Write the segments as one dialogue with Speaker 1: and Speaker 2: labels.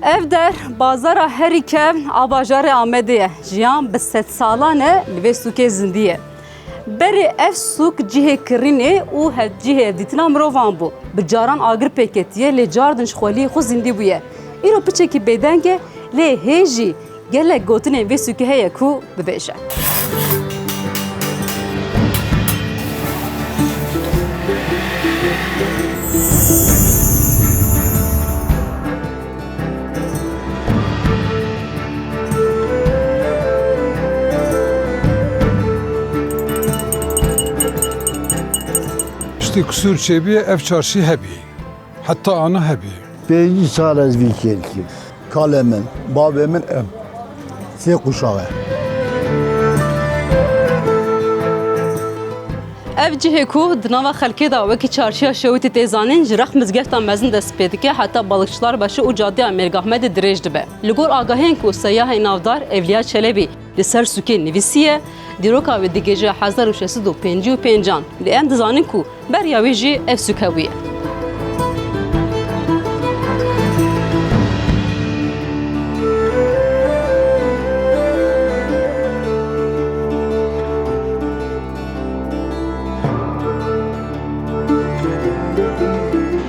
Speaker 1: Ev der bazara herike avajarı Amediye jiyan bi 100 salane li vê sûkê zindiye. Berê ev sûk cihê kirînê û cihê dîtina mirovan bû. Bi caran agir pêketiye lê car din ji xweliyê xwe zindî bûye. Îro piçekî bêdeng e lê hê jî gelek gotinên vê sûkê heye ku bibêje.
Speaker 2: Kusur çebiye ev çarşı hebi. Hatta ana hebi.
Speaker 3: 5 sal ez vî kêrkî. Kalê min, bavê min em. Sê quşağı.
Speaker 1: Ev cihê ku di nava xelkê da wekî çarşiya Şewitê tê zanîn ji rex mizgeftan mezin dest pê dike heta balıkçılar başı û cadeya Mêrgahmedê dirêj dibe. Li gor agahên ku seyyahê navdar Evliya Çelebî li ser sûkê nivîsiye, dîroka wê di gêjeya 1655 li em dizanin ku beriya wê jî ev sûk hebûye.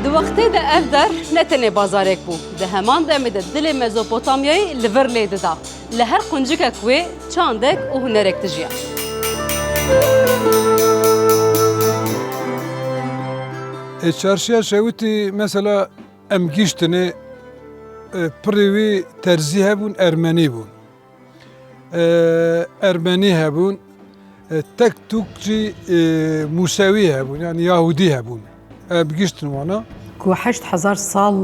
Speaker 1: Wextê de ev der ne tenê bazarek bû. Di heman demê de dilê Mezopotamyayê li vir lê dida. Li her quncikek wê çandek û hunerek dijiya.
Speaker 2: Çarşıya Şewitê mesela em gîştinê pirê wê terzî hebûn, Ermenî bûn. Ermenî hebûn, tek tûk jî Musewî hebûn, yani Yahudî hebûn. Em gîştin wana.
Speaker 4: Ku 8000 sal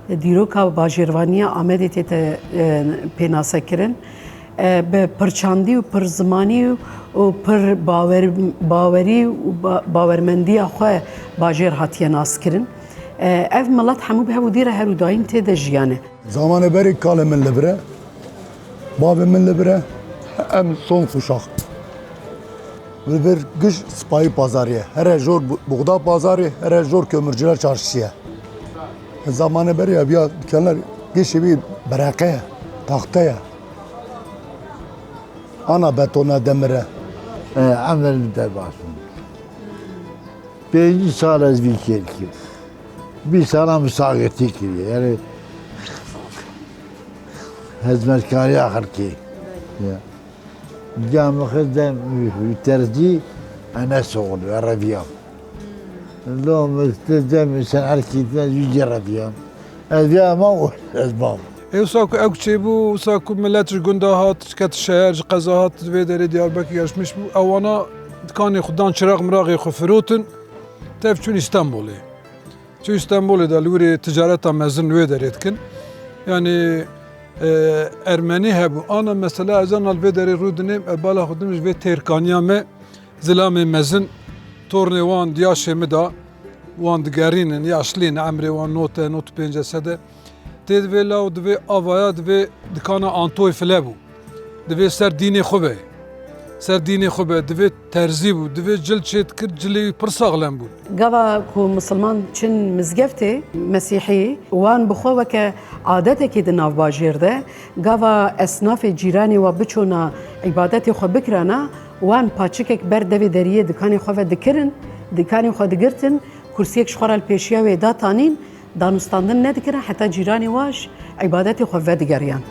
Speaker 4: dîroka bajêrvaniya Amedê tê te pênasekirin bi pirçandî û pirzimanî û pir bawerî û bawermendiya xwe bajêr hatiye naskirin. Ev milet hemû bi hewdî re herûdayîn tê de jiyane.
Speaker 3: Zamanê berê kalê min li bir e, bavê min li bir e, em son quşaq. Li bir giş Spayî pazarê, here jor Buğda pazarê, here jor Kömürcüler çarşıya. Zamanê berê ya dükkanlar gişê bir bereqe, taxteye. Ana betona demire.
Speaker 5: Emrelim derbasın. 5 sal ez vî kêrkî. Bir sala misagirtî kiriye. Yani hizmetkariya xelkê. Camı xizem terzî enes oğlu Ereviyam. Lom istedem sen erkekten yüce Ereviyam. Ereviyam ez bab.
Speaker 2: Wisa ku ew çêbû, wisa ku millet ji gunda hat, ket şehir, ji qeza hat vê derê Diyarbekir yaşmış bû. Ew wana dikanê xudan çiraq miraqê xwe firotin, tev çûn İstanbulê. Çû İstanbulê de li wîrê ticareta mezin wê derê dikin. Yani Ermenî hebû. Ana mesela ezan al vê derê rû dinêm, bala xwe din ji vê têrkaniya me zilamê mezin tornê wan diyaşê me da wan digerînin, yaşlîn, emrê wan not 5 sede. Tê divê law divê avaya divê dikana Antoy file bû. Divê ser dînê xwe be. Ser dînê xwe be, divê terzî bû, divê cil çê dikir, cilê wî pir saxlem bû.
Speaker 4: Gava ku Müslüman çin mizgeftê Mesîhî wan bi xwe weke adetekê di nav bajêr de gava esnafê cîranê wa biçûna îbadetê xwe bikirana wan paçikek ber devê deriyê dikanê xwe ve dikirin, dikanê xwe digirtin, kursiyek ji xwe re li pêşiya wê datanîn, danûstandin nedikirin heta cîranê wa ji îbadetê xwe ve digeriyan.